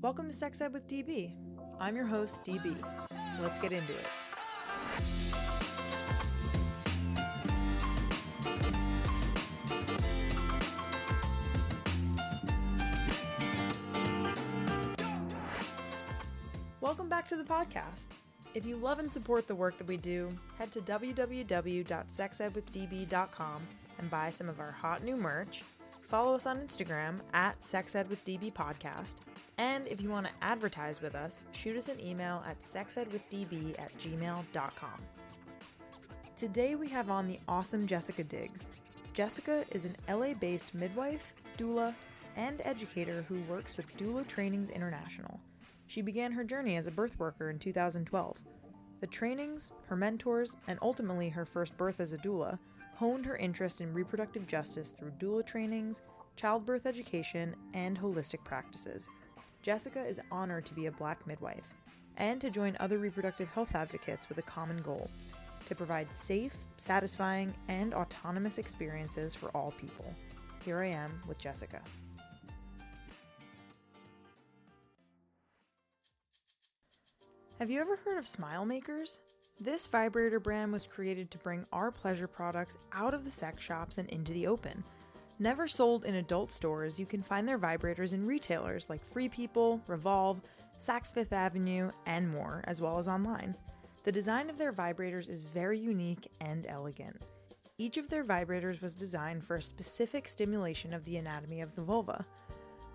Welcome to Sex Ed with DB. I'm your host, DB. Let's get into it. Welcome back to the podcast. If you love and support the work that we do, head to www.sexedwithdb.com and buy some of our hot new merch. Follow us on Instagram at sexedwithdbpodcast. And if you want to advertise with us, shoot us an email at sexedwithdb@gmail.com. Today we have on the awesome Jessica Diggs. Jessica is an LA-based midwife, doula, and educator who works with Doula Trainings International. She began her journey as a birth worker in 2012. The trainings, her mentors, and ultimately her first birth as a doula honed her interest in reproductive justice through doula trainings, childbirth education, and holistic practices. Jessica is honored to be a Black midwife and to join other reproductive health advocates with a common goal: to provide safe, satisfying, and autonomous experiences for all people. Here I am with Jessica. Have you ever heard of Smile Makers? This vibrator brand was created to bring our pleasure products out of the sex shops and into the open. Never sold in adult stores, you can find their vibrators in retailers like Free People, Revolve, Saks Fifth Avenue, and more, as well as online. The design of their vibrators is very unique and elegant. Each of their vibrators was designed for a specific stimulation of the anatomy of the vulva.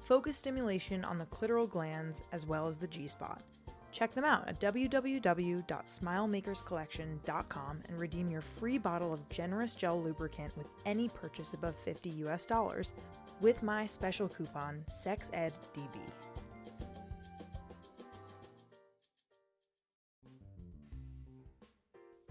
Focus stimulation on the clitoral glands as well as the G-spot. Check them out at www.smilemakerscollection.com and redeem your free bottle of generous gel lubricant with any purchase above $50 with my special coupon SEXEDDB.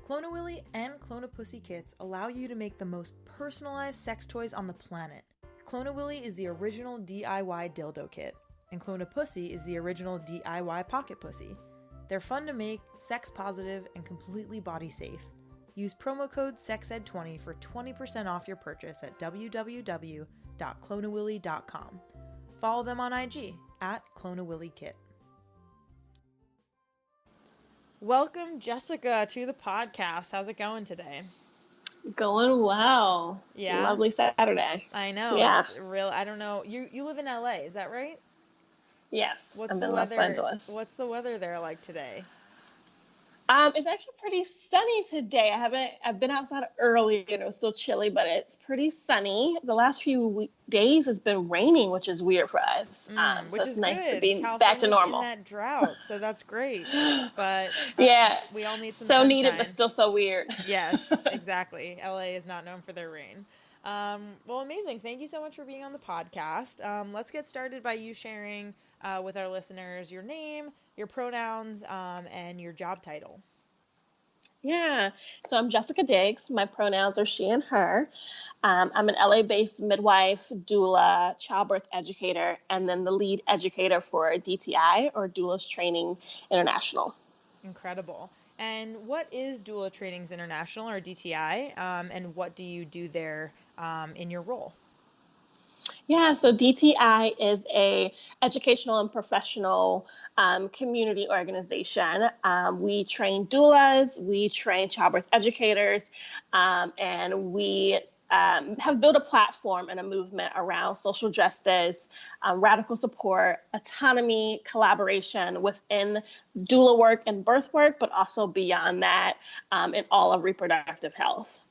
Clone-A-Willy and Clone-A-Pussy kits allow you to make the most personalized sex toys on the planet. Clone-A-Willy is the original DIY dildo kit, and Clone-A-Pussy is the original DIY pocket pussy. They're fun to make, sex positive, and completely body safe. Use promo code SEXED20 for 20% off your purchase at www.cloneawilly.com. Follow them on IG at Clone-A-Willy Kit. Welcome, Jessica, to the podcast. How's it going today? Going well. Yeah. Lovely Saturday. I know. Yeah. It's real. I don't know. You live in LA, is that right? Yes. I'm in Los Angeles. What's the weather there like today? It's actually pretty sunny today. I've been outside early and it was still chilly, but it's pretty sunny. The last few days has been raining, which is weird for us. Which it's is nice good. to be California's back to normal. In that drought, so that's great. But yeah, we all need some so sunshine. needed, but still so weird. Yes, exactly. LA is not known for their rain. Well, amazing. Thank you so much for being on the podcast. Let's get started by you sharing with our listeners your name, your pronouns, and your job title. Yeah, so I'm Jessica Diggs. My pronouns are she and her. I'm an LA-based midwife, doula, childbirth educator, and then the lead educator for DTI, or Doula Trainings International. Incredible. And what is Doula Trainings International, or DTI, and what do you do there in your role? Yeah, so DTI is a educational and professional community organization. We train doulas, we train childbirth educators, and we have built a platform and a movement around social justice, radical support, autonomy, collaboration within doula work and birth work, but also beyond that in all of reproductive health.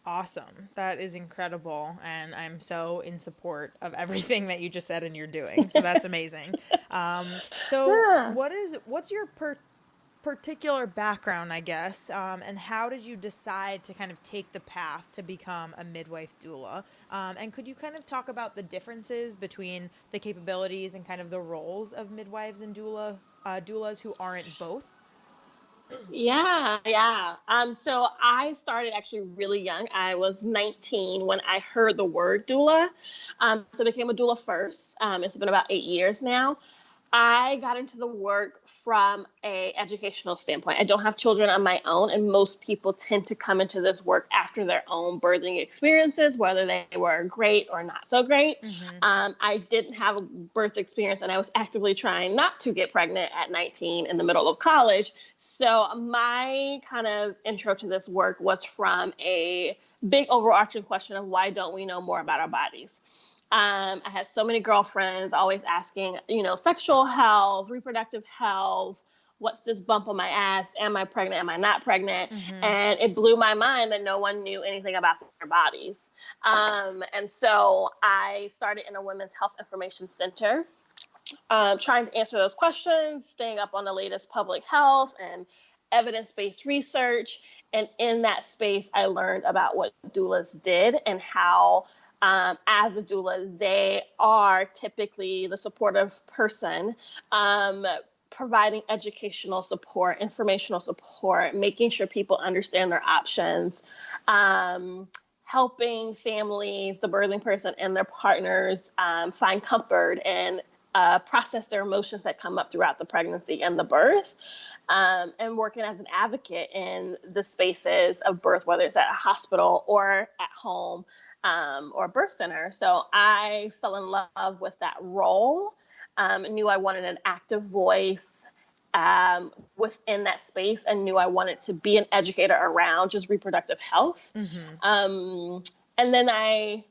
Awesome. That is incredible. And I'm so in support of everything that you just said and you're doing. So that's amazing. What's your particular background, I guess, and how did you decide to kind of take the path to become a midwife doula? And could you kind of talk about the differences between the capabilities and kind of the roles of midwives and doulas who aren't both? Yeah. So I started actually really young. I was 19 when I heard the word doula. So I became a doula first. It's been about 8 years now. I got into the work from a educational standpoint. I don't have children on my own, and most people tend to come into this work after their own birthing experiences, whether they were great or not so great. I didn't have a birth experience, and I was actively trying not to get pregnant at 19 in the middle of college. So my kind of intro to this work was from a big overarching question of why don't we know more about our bodies? I had so many girlfriends always asking, sexual health, reproductive health, what's this bump on my ass? Am I pregnant? Am I not pregnant? And it blew my mind that no one knew anything about their bodies. And so I started in a women's health information center, trying to answer those questions, staying up on the latest public health and evidence-based research. And in that space, I learned about what doulas did and how as a doula, they are typically the supportive person, providing educational support, informational support, making sure people understand their options, helping families, the birthing person and their partners find comfort and process their emotions that come up throughout the pregnancy and the birth, and working as an advocate in the spaces of birth, whether it's at a hospital or at home, or birth center. So I fell in love with that role, knew I wanted an active voice within that space, and knew I wanted to be an educator around just reproductive health. And then I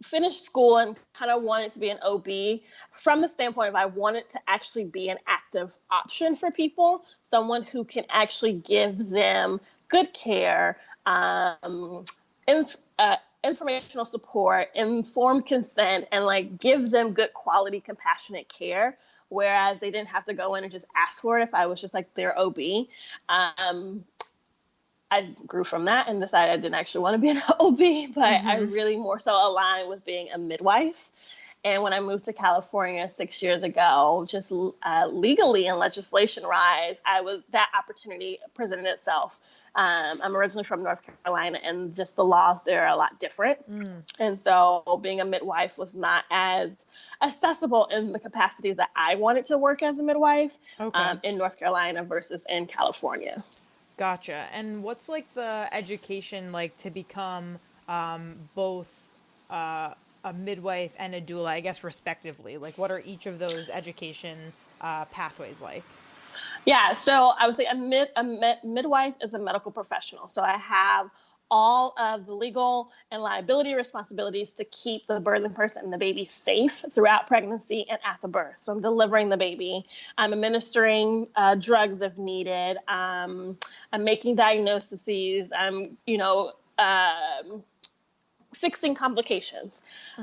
finished school and kind of wanted to be an OB from the standpoint of I wanted to actually be an active option for people, someone who can actually give them good care, informational support, informed consent, and like give them good quality, compassionate care, whereas they didn't have to go in and just ask for it if I was just like their OB. I grew from that and decided I didn't actually want to be an OB, but I really more so aligned with being a midwife. And when I moved to California 6 years ago, just legally and legislation-wise, that opportunity presented itself. I'm originally from North Carolina, and just the laws there are a lot different. And so being a midwife was not as accessible in the capacity that I wanted to work as a midwife in North Carolina versus in California. Gotcha. And what's like the education like to become both a midwife and a doula, I guess, respectively? Like, what are each of those education pathways like? Yeah, so I would say a midwife is a medical professional. So I have all of the legal and liability responsibilities to keep the birthing person and the baby safe throughout pregnancy and at the birth. So I'm delivering the baby. I'm administering drugs if needed. I'm making diagnoses. I'm, fixing complications.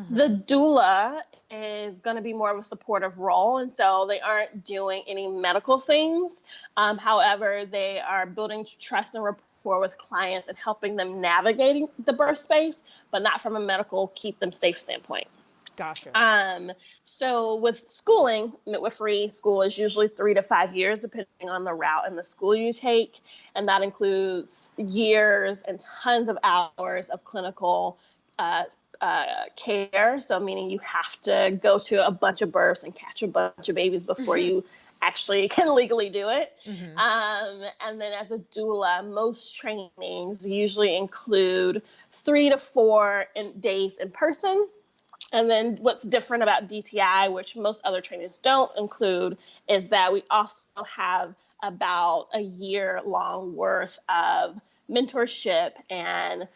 The doula is going to be more of a supportive role, and so they aren't doing any medical things. However, they are building trust and rapport with clients and helping them navigating the birth space, but not from a medical keep them safe standpoint. Gotcha. So with schooling, midwifery school is usually 3 to 5 years, depending on the route and the school you take. And that includes years and tons of hours of clinical care. So meaning you have to go to a bunch of births and catch a bunch of babies before you actually can legally do it. And then as a doula, most trainings usually include 3 to 4 days in person. And then what's different about DTI, which most other trainings don't include, is that we also have about a year-long worth of mentorship and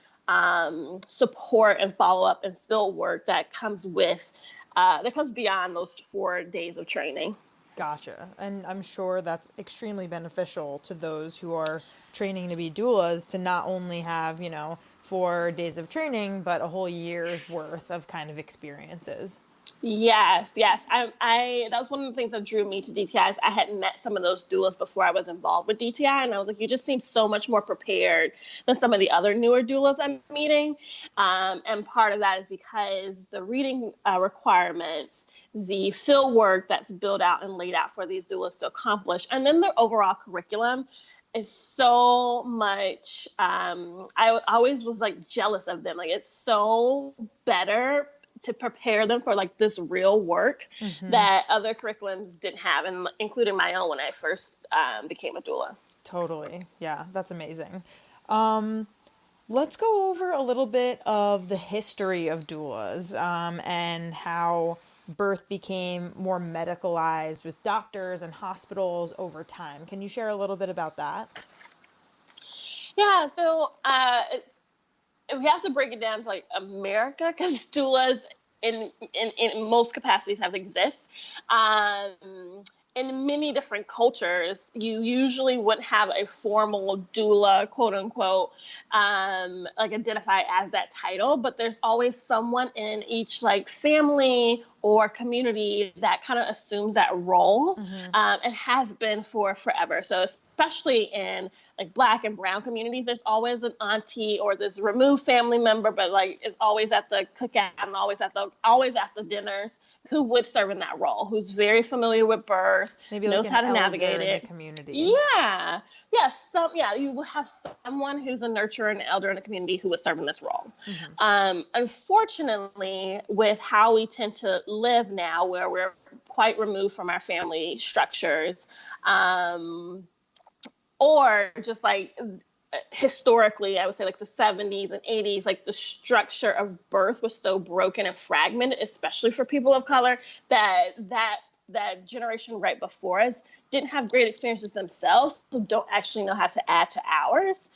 support and follow-up and field work that comes beyond those 4 days of training. Gotcha. And I'm sure that's extremely beneficial to those who are training to be doulas to not only have, 4 days of training, but a whole year's worth of kind of experiences. Yes. That was one of the things that drew me to DTI. Is I had met some of those doulas before I was involved with DTI, and I was like, you just seem so much more prepared than some of the other newer doulas I'm meeting. And part of that is because the reading requirements, the field work that's built out and laid out for these doulas to accomplish, and then their overall curriculum is so much. I always was like jealous of them. Like, it's so better to prepare them for like this real work that other curriculums didn't have, and including my own when I first became a doula. Totally. Yeah, that's amazing. Let's go over a little bit of the history of doulas, and how birth became more medicalized with doctors and hospitals over time. Can you share a little bit about that? Yeah, so we have to break it down to like America, because doulas in most capacities have exist. In many different cultures, you usually wouldn't have a formal doula, quote unquote, like identify as that title, but there's always someone in each like family or community that kind of assumes that role, and has been for forever. So especially in like Black and brown communities, there's always an auntie or this removed family member, but like is always at the cookout and always at the dinners, who would serve in that role, who's very familiar with birth, Maybe knows like how an to elder navigate in it. the community. Yeah. Yes. So yeah, you will have someone who's a nurturer and elder in the community who would serve in this role. Unfortunately, with how we tend to live now, where we're quite removed from our family structures, or just like historically, I would say like the 70s and 80s, like the structure of birth was so broken and fragmented, especially for people of color, that generation right before us didn't have great experiences themselves, so don't actually know how to add to ours.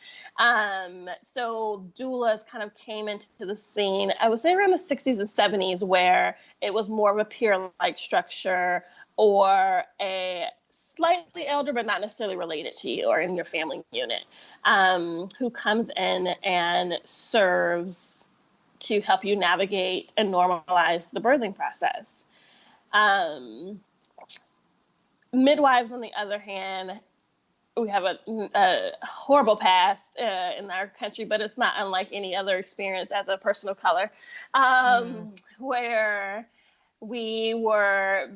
So doulas kind of came into the scene, I would say around the 60s and 70s, where it was more of a peer-like structure, or a slightly elder, but not necessarily related to you or in your family unit, who comes in and serves to help you navigate and normalize the birthing process. Midwives, on the other hand, we have a horrible past in our country, but it's not unlike any other experience as a person of color, where we were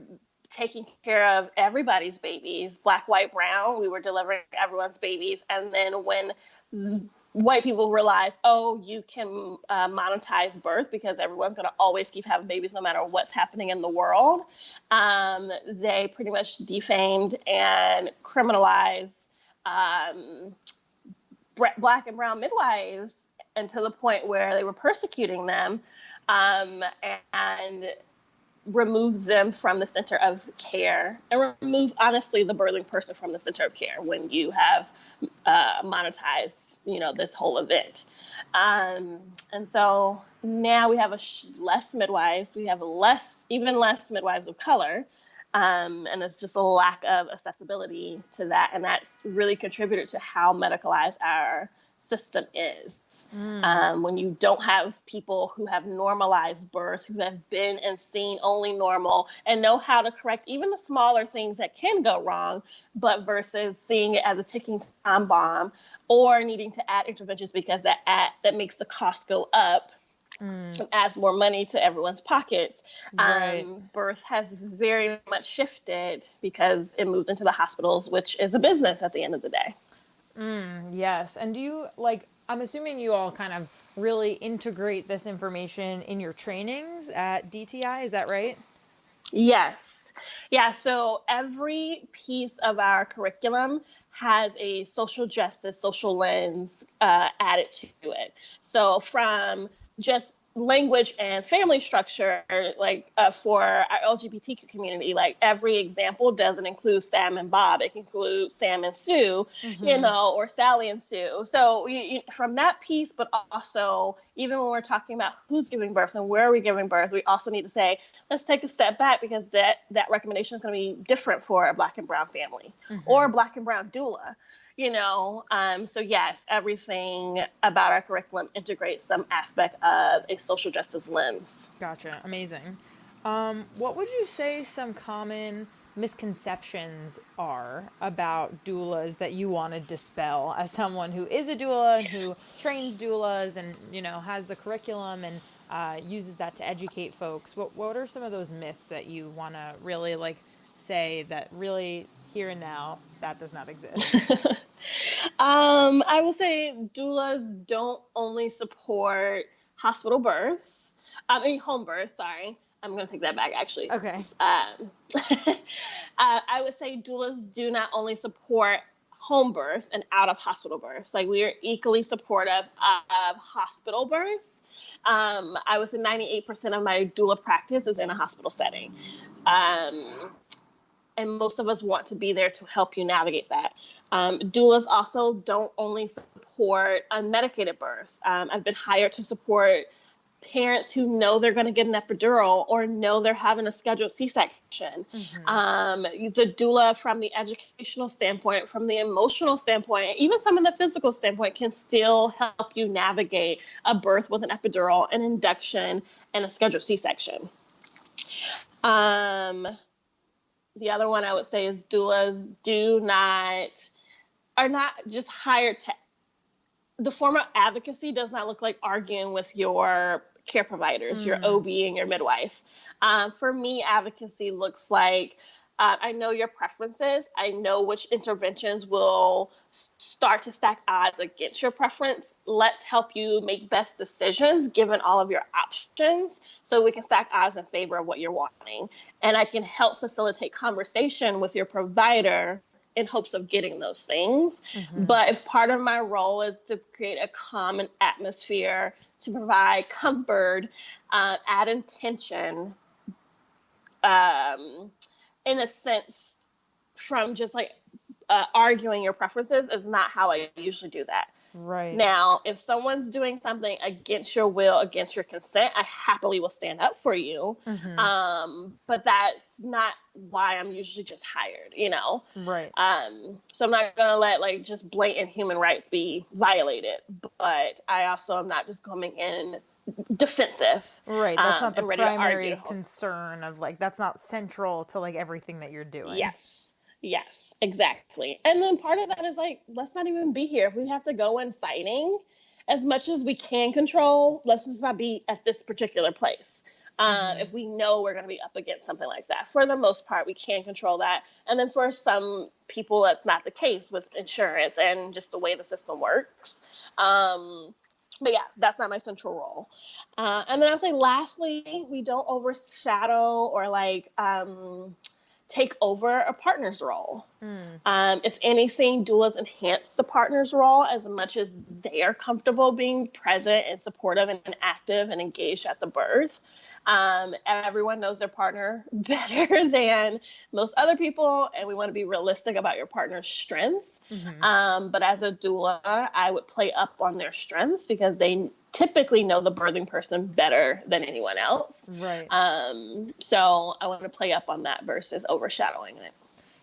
taking care of everybody's babies, Black, white, brown. We were delivering everyone's babies. And then when white people realize, oh, you can monetize birth because everyone's going to always keep having babies no matter what's happening in the world, they pretty much defamed and criminalized Black and brown midwives, and to the point where they were persecuting them, and remove them from the center of care, and remove, honestly, the birthing person from the center of care when you have monetized, this whole event. And so now we have less midwives. We have even less midwives of color. And it's just a lack of accessibility to that. And that's really contributed to how medicalized our system is. When you don't have people who have normalized birth, who have been and seen only normal and know how to correct even the smaller things that can go wrong, but versus seeing it as a ticking time bomb, or needing to add interventions because that makes the cost go up and adds more money to everyone's pockets. Right. Birth has very much shifted because it moved into the hospitals, which is a business at the end of the day. Yes. And do you, I'm assuming you all kind of really integrate this information in your trainings at DTI, is that right? Yes. Yeah. So every piece of our curriculum has a social justice, social lens added to it. So from just language and family structure, for our LGBTQ community, like every example doesn't include Sam and Bob. It can include Sam and Sue, or Sally and Sue. So from that piece, but also even when we're talking about who's giving birth and where are we giving birth, we also need to say, let's take a step back, because that recommendation is going to be different for a Black and brown family or a Black and brown doula. So yes, everything about our curriculum integrates some aspect of a social justice lens. Gotcha. Amazing. What would you say some common misconceptions are about doulas that you want to dispel as someone who is a doula and who trains doulas and, has the curriculum and uses that to educate folks? What are some of those myths that you want to really say that really here and now that does not exist? I will say doulas don't only support hospital births. Home birth, sorry. I'm going to take that back, actually. Okay. I would say doulas do not only support home births and out of hospital births. Like, we are equally supportive of hospital births. I would say 98% of my doula practice is in a hospital setting. And most of us want to be there to help you navigate that. Doulas also don't only support unmedicated births. I've been hired to support parents who know they're going to get an epidural or know they're having a scheduled C-section. The doula, from the educational standpoint, from the emotional standpoint, even some of the physical standpoint, can still help you navigate a birth with an epidural, an induction, and a scheduled C-section. The other one I would say is doulas are not just hired to. The form of advocacy does not look like arguing with your care providers, your OB and your midwife. For me, advocacy looks like, I know your preferences. I know which interventions will start to stack odds against your preference. Let's help you make best decisions given all of your options, so we can stack odds in favor of what you're wanting. And I can help facilitate conversation with your provider in hopes of getting those things. But if part of my role is to create a common atmosphere, to provide comfort, add intention, in a sense, from just like arguing your preferences, is not how I usually do that. Right. Now, if someone's doing something against your will, against your consent, I happily will stand up for you. But that's not why I'm usually just hired, you know? Right. So I'm not going to let like just blatant human rights be violated. But I also am not just coming in defensive. Right. That's not the and ready to primary argue. concern of like, that's not central to like everything that you're doing. Yes, exactly. And then part of that is like, let's not even be here. If we have to go in fighting, as much as we can control, let's just not be at this particular place. If we know we're going to be up against something like that, for the most part, we can control that. And then for some people, that's not the case with insurance and just the way the system works. But yeah, that's not my central role. And then I'll say, lastly, we don't overshadow or like, take over a partner's role. If anything, doulas enhance the partner's role as much as they are comfortable being present and supportive and active and engaged at the birth. Everyone knows their partner better than most other people, and we want to be realistic about your partner's strengths. But as a doula, I would play up on their strengths because they typically know the birthing person better than anyone else. Right. So I want to play up on that versus overshadowing it.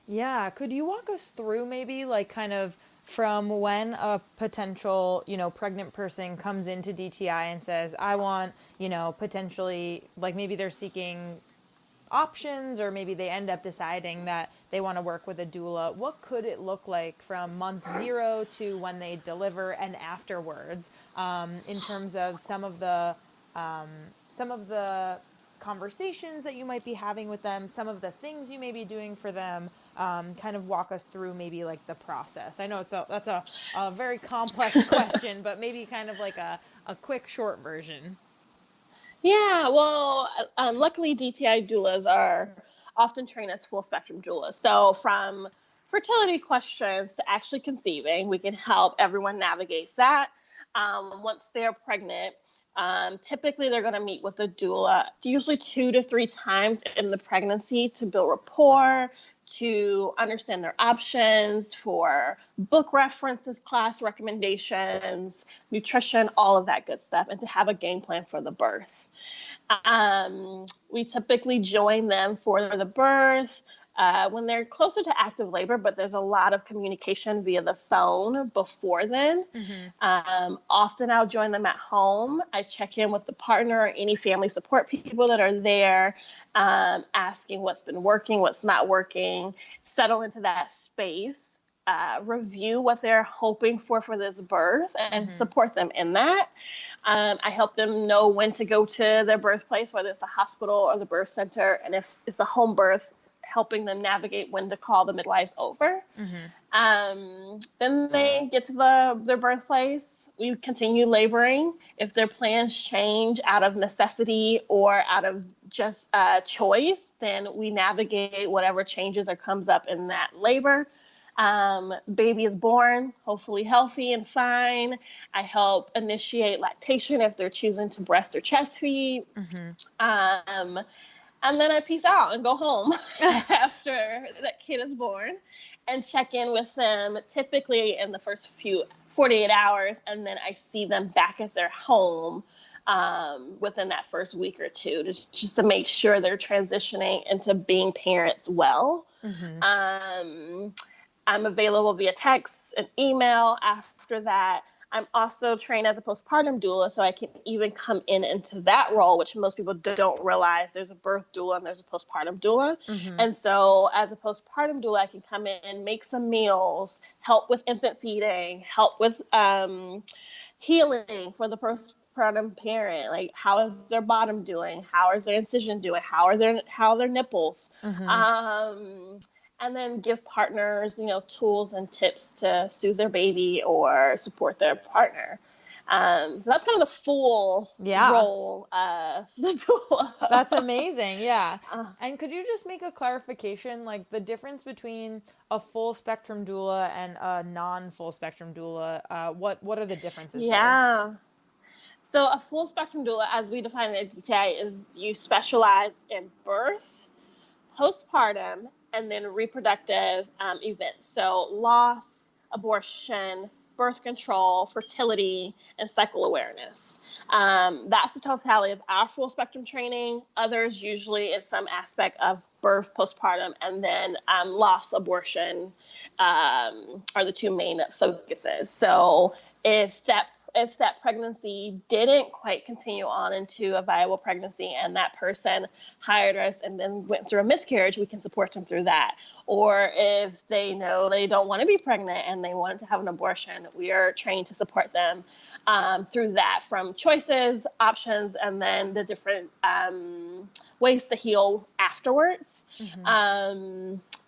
Yeah. Could you walk us through maybe like kind of from when a potential, pregnant person comes into DTI and says, I want, potentially, like maybe they're seeking options, or maybe they end up deciding that they want to work with a doula. What could it look like from month 0 to when they deliver and afterwards, in terms of some of the conversations that you might be having with them, some of the things you may be doing for them? Kind of walk us through maybe like the process. I know that's a very complex question, but maybe kind of like a quick short version. Yeah, well, luckily DTI doulas are often trained as full spectrum doulas. So from fertility questions to actually conceiving, we can help everyone navigate that. Once they're pregnant, typically they're going to meet with a doula usually 2 to 3 times in the pregnancy to build rapport, to understand their options for book references, class recommendations, nutrition, all of that good stuff, and to have a game plan for the birth. We typically join them for the birth when they're closer to active labor, but there's a lot of communication via the phone before then. Often I'll join them at home. I check in with the partner or any family support people that are there, asking what's been working, what's not working, settle into that space, review what they're hoping for this birth, and support them in that. I help them know when to go to their birthplace, whether it's the hospital or the birth center, and if it's a home birth, helping them navigate when to call the midwives over. Then they get to their birthplace. We continue laboring. If their plans change out of necessity or out of just choice, then we navigate whatever changes or comes up in that labor. Baby is born, hopefully healthy and fine. I help initiate lactation if they're choosing to breast or chest feed. And then I peace out and go home after that kid is born and check in with them typically in the first 48 hours. And then I see them back at their home within that first week or two, just to make sure they're transitioning into being parents well. I'm available via text and email after that. I'm also trained as a postpartum doula, so I can even come into that role, which most people don't realize. There's a birth doula and there's a postpartum doula. And so as a postpartum doula, I can come in, make some meals, help with infant feeding, help with healing for the postpartum parent. Like, how is their bottom doing? How is their incision doing? How are their nipples? And then give partners, tools and tips to soothe their baby or support their partner. So that's kind of the full role of the doula. That's amazing. Yeah. And could you just make a clarification, like the difference between a full spectrum doula and a non-full spectrum doula? What are the differences there? So a full spectrum doula, as we define it at DTI, is you specialize in birth, postpartum, and then reproductive events. So loss, abortion, birth control, fertility, and cycle awareness. That's the totality of our full spectrum training. Others usually is some aspect of birth, postpartum, and then loss, abortion are the two main focuses. So if that pregnancy didn't quite continue on into a viable pregnancy and that person hired us and then went through a miscarriage, we can support them through that. Or if they know they don't want to be pregnant and they want to have an abortion, we are trained to support them through that, from choices, options, and then the different ways to heal afterwards.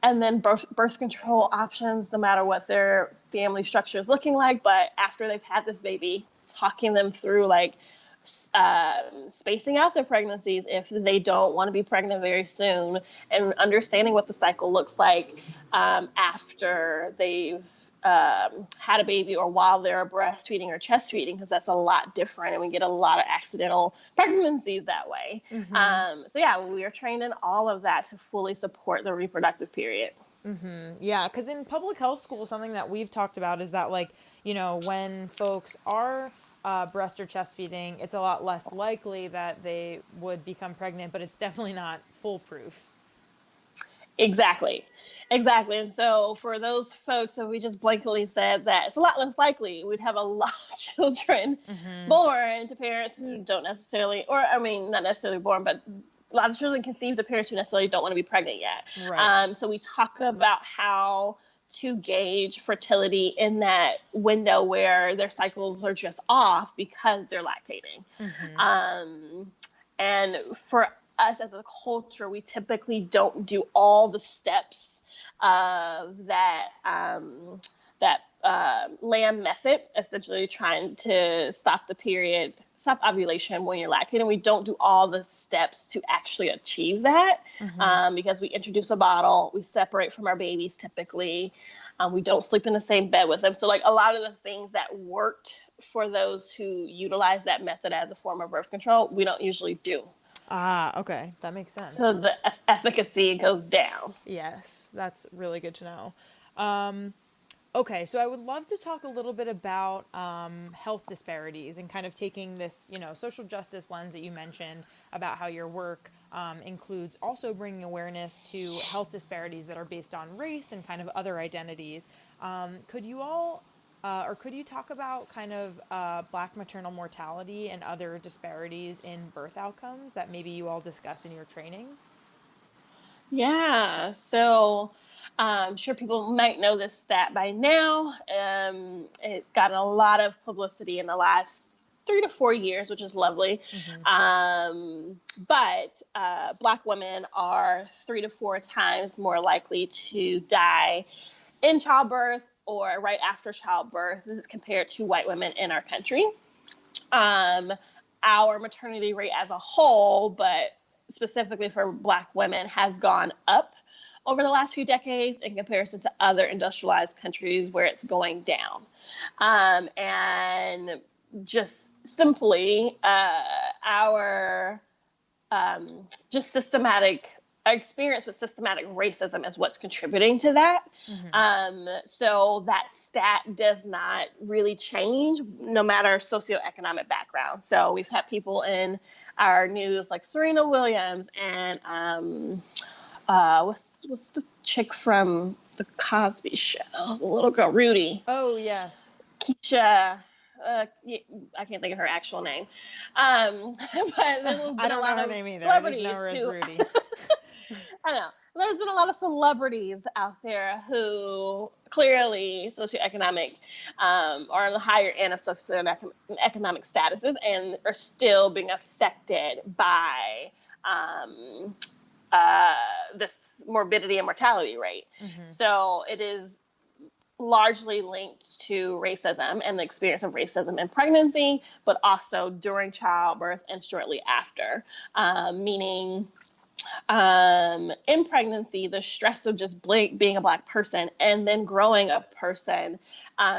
And then birth control options, no matter what their family structure is looking like. But after they've had this baby, talking them through spacing out their pregnancies if they don't want to be pregnant very soon, and understanding what the cycle looks like after they've had a baby or while they're breastfeeding or chest feeding, because that's a lot different and we get a lot of accidental pregnancies that way. So yeah, we are trained in all of that to fully support the reproductive period. Yeah, because in public health school, something that we've talked about is that, when folks are breast or chest feeding, it's a lot less likely that they would become pregnant, but it's definitely not foolproof. Exactly. And so for those folks, if we just blankly said that it's a lot less likely, we'd have a lot of children born to parents who don't necessarily, not necessarily born, but a lot of children conceived to parents who necessarily don't want to be pregnant yet. Right. So we talk about how to gauge fertility in that window where their cycles are just off because they're lactating. And for us as a culture, we typically don't do all the steps of that LAM method, essentially trying to stop ovulation when you're lactating. We don't do all the steps to actually achieve that because we introduce a bottle, we separate from our babies typically, we don't sleep in the same bed with them. So a lot of the things that worked for those who utilize that method as a form of birth control, we don't usually do. Okay. That makes sense. So the efficacy goes down. Yes, that's really good to know. Okay, so I would love to talk a little bit about health disparities and kind of taking this, social justice lens that you mentioned about how your work includes also bringing awareness to health disparities that are based on race and kind of other identities. Could you talk about kind of Black maternal mortality and other disparities in birth outcomes that maybe you all discuss in your trainings? Yeah, so I'm sure people might know this stat by now. It's gotten a lot of publicity in the last 3 to 4 years, which is lovely. But Black women are 3 to 4 times more likely to die in childbirth or right after childbirth compared to white women in our country. Our maternity rate as a whole, but specifically for Black women, has gone up over the last few decades in comparison to other industrialized countries where it's going down. And just simply our just systematic experience with systematic racism is what's contributing to that. So that stat does not really change no matter socioeconomic background. So we've had people in our news like Serena Williams and what's the chick from the Cosby Show, the little girl, Rudy. Oh, yes. Keisha. I can't think of her actual name. But there's been I don't a lot know her of name either. celebrities I just know her as who, Rudy. I know. There's been a lot of celebrities out there who clearly socioeconomic are on the higher end of socioeconomic statuses and are still being affected by this morbidity and mortality rate. So it is largely linked to racism and the experience of racism in pregnancy, but also during childbirth and shortly after, meaning in pregnancy, the stress of just being a Black person and then growing a person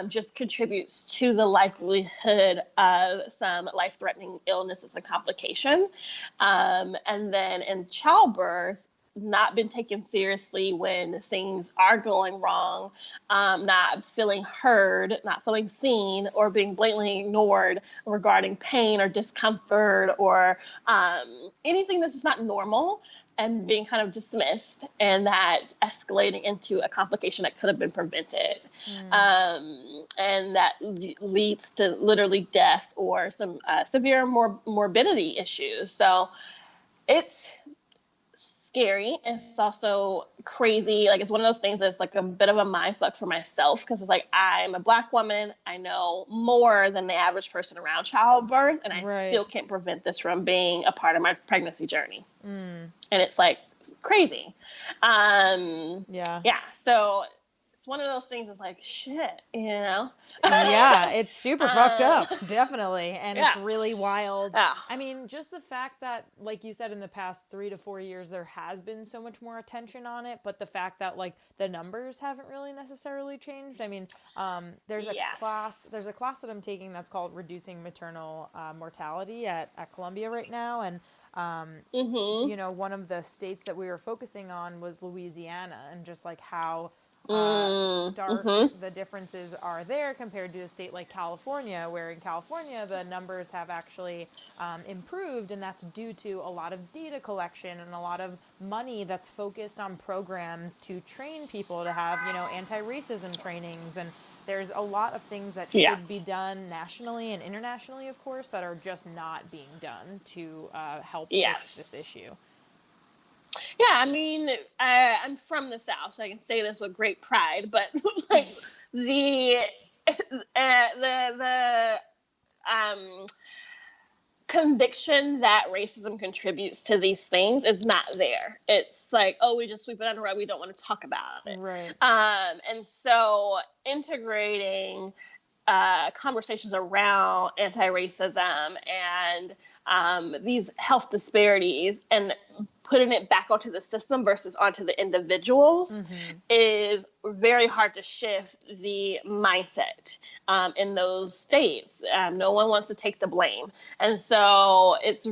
just contributes to the likelihood of some life-threatening illnesses and complications. And then in childbirth, not been taken seriously when things are going wrong, not feeling heard, not feeling seen, or being blatantly ignored regarding pain or discomfort or anything that's just not normal, and being kind of dismissed, and that escalating into a complication that could have been prevented. And that leads to literally death or some severe morbidity issues. So it's scary. It's also crazy. Like, it's one of those things that's like a bit of a mind fuck for myself, because it's like, I'm a Black woman. I know more than the average person around childbirth, and I still can't prevent this from being a part of my pregnancy journey. And it's like crazy. Yeah. So it's one of those things that's like, shit, you know? Yeah, it's super fucked up, definitely. And yeah. It's really wild. Yeah. I mean, just the fact that, like you said, in the past 3 to 4 years, there has been so much more attention on it, but the fact that, like, the numbers haven't really necessarily changed. I mean, there's a class that I'm taking that's called Reducing Maternal Mortality at Columbia right now. And you know, one of the states that we were focusing on was Louisiana, and just like how stark the differences are there compared to a state like California, where in California the numbers have actually improved, and that's due to a lot of data collection and a lot of money that's focused on programs to train people to have, you know, anti-racism trainings. And there's a lot of things that should be done nationally and internationally, of course, that are just not being done to help fix this issue. Yeah, I mean, I'm from the South, so I can say this with great pride. But like the conviction that racism contributes to these things is not there. It's like, oh, we just sweep it under the rug. We don't want to talk about it. Right. And so integrating conversations around anti-racism and these health disparities and putting it back onto the system versus onto the individuals is very hard to shift the mindset in those states. No one wants to take the blame. And so it's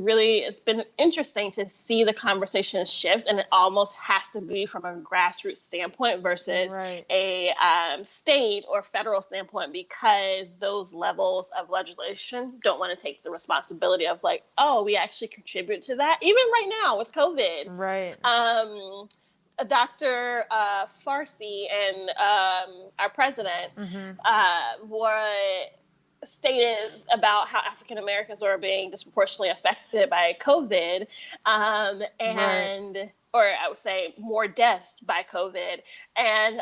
been interesting to see the conversation shift, and it almost has to be from a grassroots standpoint versus a state or federal standpoint, because those levels of legislation don't want to take the responsibility of like, oh, we actually contribute to that. Even right now with COVID. Right. Dr. Farsi and our president were stated about how African Americans are being disproportionately affected by COVID, or I would say more deaths by COVID, and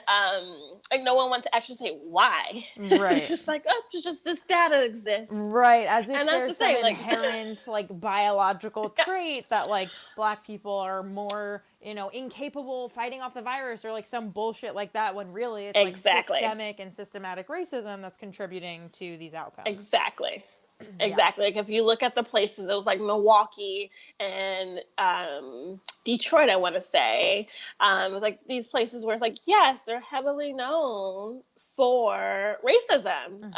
like no one wants to actually say why. Right. It's just like, oh, it's just this data exists. Right, as if and there's some inherent like biological trait that like Black people are more, incapable fighting off the virus or like some bullshit like that, when really it's like Exactly. systemic and systematic racism that's contributing to these outcomes. Exactly. Yeah. Exactly. Like if you look at the places, it was like Milwaukee and Detroit, I want to say. It was like these places where it's like, yes, they're heavily known for racism.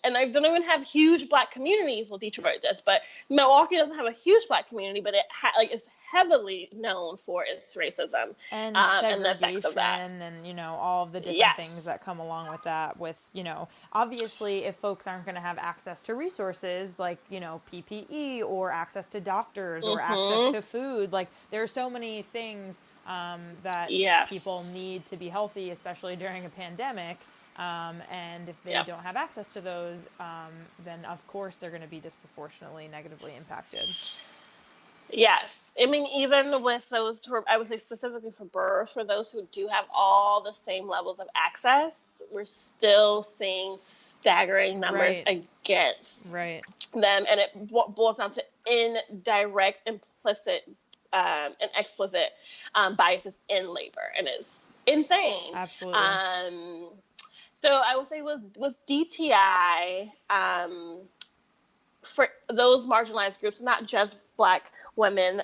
And I don't even have huge Black communities. Well, Detroit does, but Milwaukee doesn't have a huge Black community, but it it's heavily known for its racism and and the effects of that. and all of the different things that come along with that. With obviously, if folks aren't going to have access to resources like PPE or access to doctors or access to food, like there are so many things that people need to be healthy, especially during a pandemic. And if they don't have access to those, then of course they're going to be disproportionately negatively impacted. Yes. I mean, even with those, I would say specifically for birth, for those who do have all the same levels of access, we're still seeing staggering numbers against them. And it boils down to indirect, implicit, and explicit biases in labor. And it's insane. Absolutely. So I would say with DTI, for those marginalized groups, not just Black women,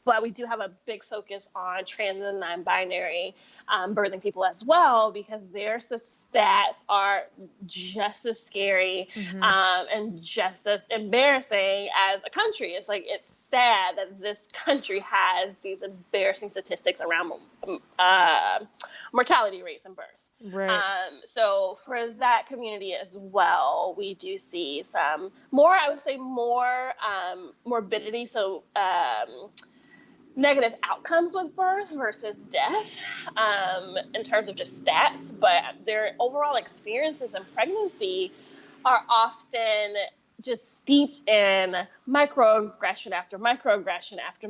but we do have a big focus on trans and non-binary birthing people as well, because their stats are just as scary and just as embarrassing as a country. It's like, it's sad that this country has these embarrassing statistics around mortality rates and birth. Right. So for that community as well, we do see some more, I would say more morbidity. So negative outcomes with birth versus death in terms of just stats, but their overall experiences in pregnancy are often just steeped in microaggression after microaggression after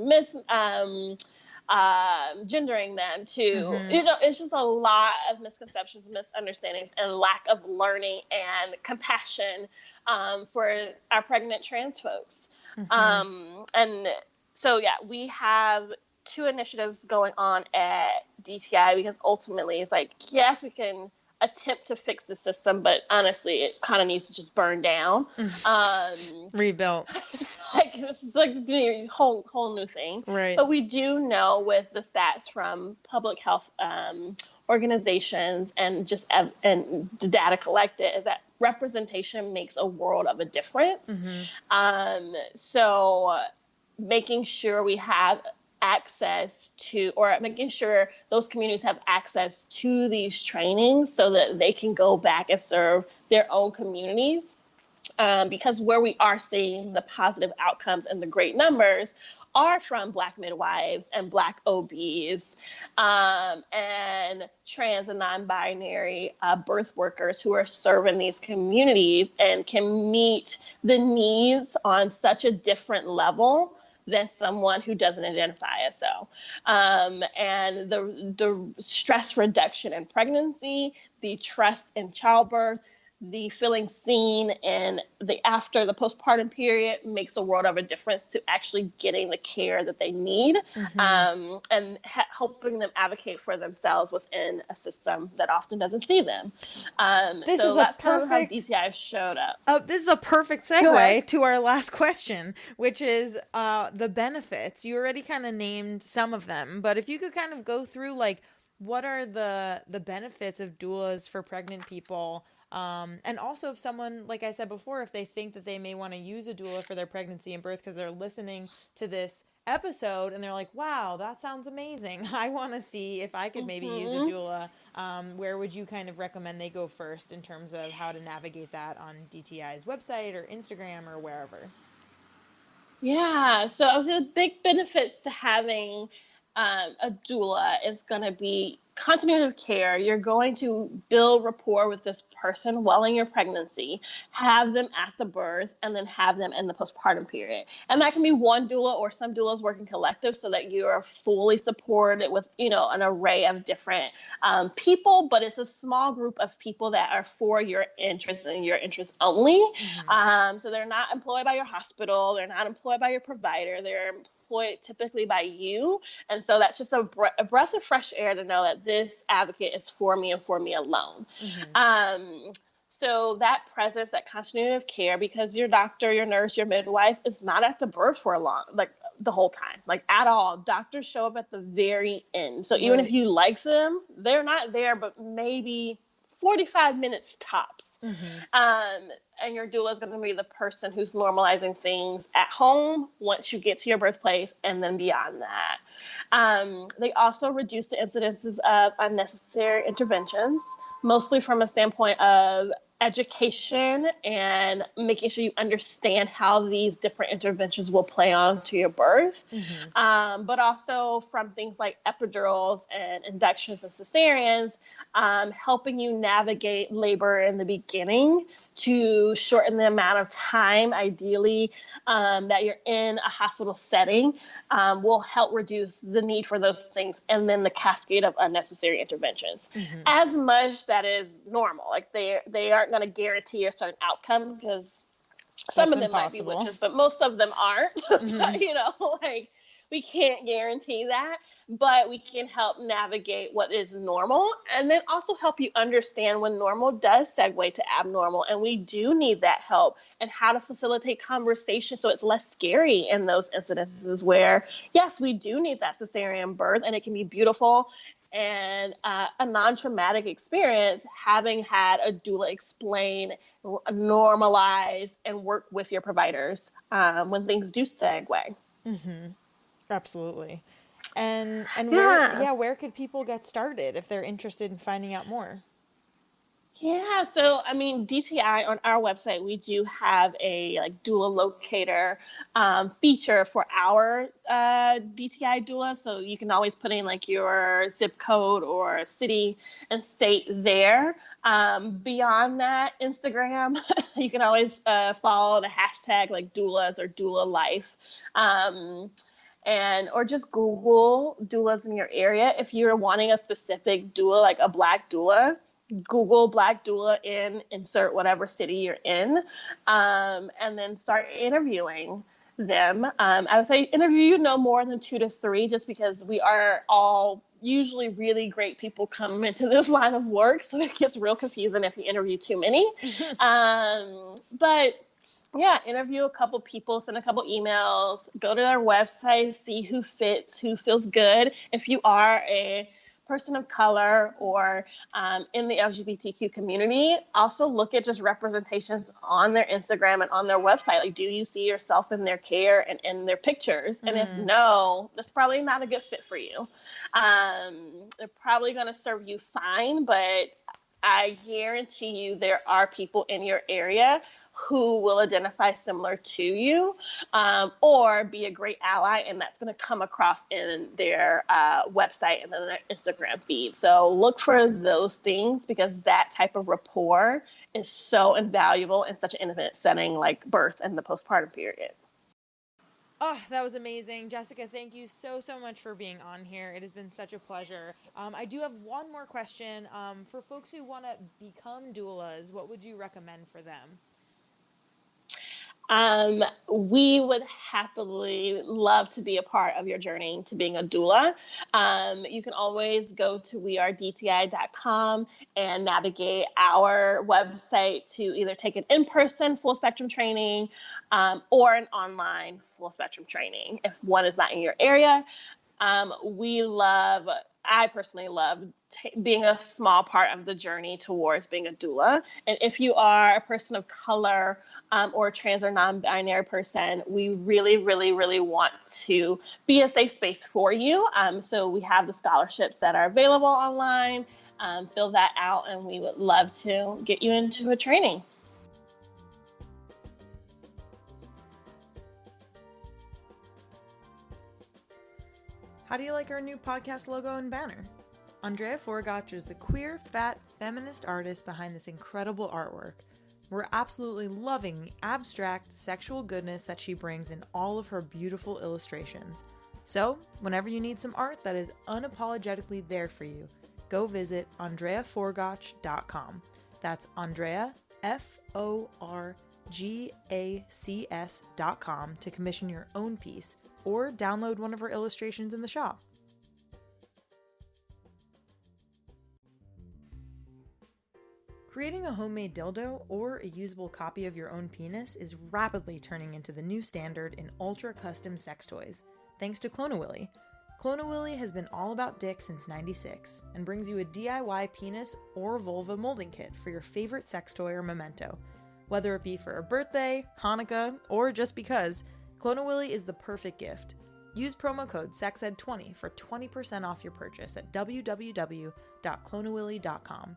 gendering them to, it's just a lot of misconceptions, misunderstandings, and lack of learning and compassion for our pregnant trans folks. And so, yeah, we have 2 initiatives going on at DTI, because ultimately it's like, yes, we can attempt to fix the system, but honestly, it kind of needs to just burn down. Rebuilt. It's like a whole new thing. Right. But we do know with the stats from public health organizations and and the data collected is that representation makes a world of a difference. So making sure we have access to, or making sure those communities have access to these trainings so that they can go back and serve their own communities. Because where we are seeing the positive outcomes and the great numbers are from Black midwives and Black OBs and trans and non-binary birth workers who are serving these communities and can meet the needs on such a different level than someone who doesn't identify as so. And the stress reduction in pregnancy, the trust in childbirth, the feeling seen and after the postpartum period makes a world of a difference to actually getting the care that they need and helping them advocate for themselves within a system that often doesn't see them. So that's kind of how DTI showed up. Oh, this is a perfect segue to our last question, which is the benefits. You already kind of named some of them, but if you could kind of go through, like, what are the benefits of doulas for pregnant people? And also if someone, like I said before, if they think that they may want to use a doula for their pregnancy and birth because they're listening to this episode and they're like, wow, that sounds amazing. I want to see if I could maybe use a doula. Where would you kind of recommend they go first in terms of how to navigate that on DTI's website or Instagram or wherever? Yeah, so I would say the big benefits to having a doula is going to be continuity of care. You're going to build rapport with this person while in your pregnancy, have them at the birth, and then have them in the postpartum period. And that can be one doula or some doulas working collective so that you are fully supported with, an array of different people, but it's a small group of people that are for your interests and your interests only. So they're not employed by your hospital. They're not employed by your provider. They're employed typically by you. And so that's just a breath of fresh air to know that this advocate is for me and for me alone. So that presence, that continuity of care, because your doctor, your nurse, your midwife is not at the birth for the whole time, like at all. Doctors show up at the very end. So even if you like them, they're not there, but maybe 45 minutes tops. And your doula is going to be the person who's normalizing things at home once you get to your birthplace and then beyond that. They also reduce the incidences of unnecessary interventions, mostly from a standpoint of education and making sure you understand how these different interventions will play on to your birth. But also from things like epidurals and inductions and cesareans, helping you navigate labor in the beginning to shorten the amount of time, ideally, that you're in a hospital setting, will help reduce the need for those things, and then the cascade of unnecessary interventions. As much that is normal. Like they aren't going to guarantee a certain outcome, because some of them might be witches, but most of them aren't. But, like, we can't guarantee that, but we can help navigate what is normal, and then also help you understand when normal does segue to abnormal, and we do need that help, and how to facilitate conversation so it's less scary in those incidences where, yes, we do need that cesarean birth, and it can be beautiful and a non-traumatic experience, having had a doula explain, normalize, and work with your providers when things do segue. Absolutely. And where could people get started if they're interested in finding out more? Yeah, so I mean, DTI, on our website, we do have a doula locator feature for our DTI doula. So you can always put in your zip code or city and state there. Beyond that, Instagram, you can always follow the hashtag doulas or doula life. Or just Google doulas in your area. If you're wanting a specific doula, like a Black doula, Google Black doula insert whatever city you're in, and then start interviewing them. I would say interview no more than 2 to 3, just because we are all usually really great people come into this line of work, so it gets real confusing if you interview too many. But yeah, interview a couple people, send a couple emails, go to their website, see who fits, who feels good. If you are a person of color or in the LGBTQ community, also look at just representations on their Instagram and on their website. Do you see yourself in their care and in their pictures? And if no, that's probably not a good fit for you. They're probably going to serve you fine, but I guarantee you there are people in your area who will identify similar to you, or be a great ally, and that's going to come across in their website and then their Instagram feed. So look for those things, because that type of rapport is so invaluable in such an intimate setting like birth and the postpartum period. Oh, that was amazing. Jessica, thank you so much for being on here. It has been such a pleasure. I do have one more question. For folks who want to become doulas, what would you recommend for them? We would happily love to be a part of your journey to being a doula. You can always go to wearedti.com and navigate our website to either take an in-person full spectrum training, or an online full spectrum training if one is not in your area. I personally love being a small part of the journey towards being a doula. And if you are a person of color, or a trans or non-binary person, we really, really, really want to be a safe space for you. So we have the scholarships that are available online. Fill that out, and we would love to get you into a training. How do you like our new podcast logo and banner? Andrea Forgacs is the queer, fat, feminist artist behind this incredible artwork. We're absolutely loving the abstract sexual goodness that she brings in all of her beautiful illustrations. So, whenever you need some art that is unapologetically there for you, go visit AndreaForgacs.com. That's Andrea, Forgacs.com, to commission your own piece or download one of our illustrations in the shop. Creating a homemade dildo or a usable copy of your own penis is rapidly turning into the new standard in ultra-custom sex toys, thanks to Clone-A-Willy. Clone-A-Willy has been all about dick since '96 and brings you a DIY penis or vulva molding kit for your favorite sex toy or memento. Whether it be for a birthday, Hanukkah, or just because, Clone-A-Willy is the perfect gift. Use promo code SEXED20 for 20% off your purchase at www.cloneawilly.com.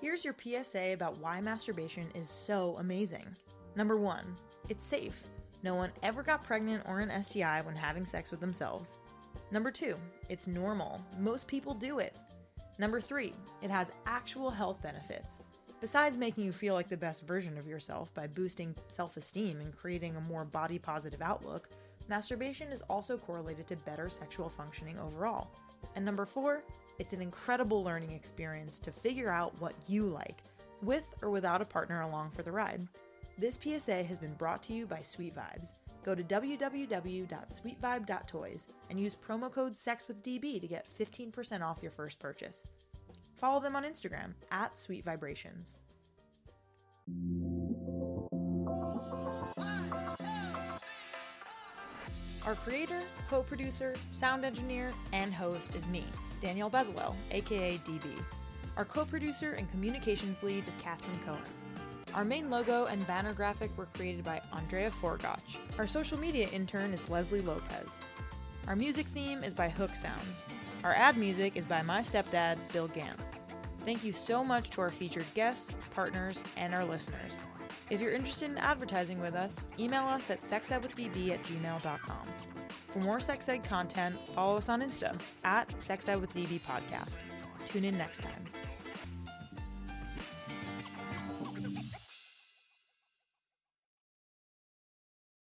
Here's your PSA about why masturbation is so amazing. Number 1, it's safe. No one ever got pregnant or an STI when having sex with themselves. Number 2, it's normal. Most people do it. Number 3, it has actual health benefits. Besides making you feel like the best version of yourself by boosting self-esteem and creating a more body-positive outlook, masturbation is also correlated to better sexual functioning overall. And number 4, it's an incredible learning experience to figure out what you like, with or without a partner along for the ride. This PSA has been brought to you by Sweet Vibes. Go to www.sweetvibe.toys and use promo code SEXWITHDB to get 15% off your first purchase. Follow them on Instagram @SweetVibrations. Our creator, co-producer, sound engineer, and host is me, Danielle Bezalel, aka DB. Our co-producer and communications lead is Cathren Cohen. Our main logo and banner graphic were created by Andrea Forgacs. Our social media intern is Leslie Lopez. Our music theme is by Hook Sounds. Our ad music is by my stepdad, Bill Gant. Thank you so much to our featured guests, partners, and our listeners. If you're interested in advertising with us, email us at sexedwithdb@gmail.com. For more sex ed content, follow us on Insta @sexedwithdbpodcast. Tune in next time.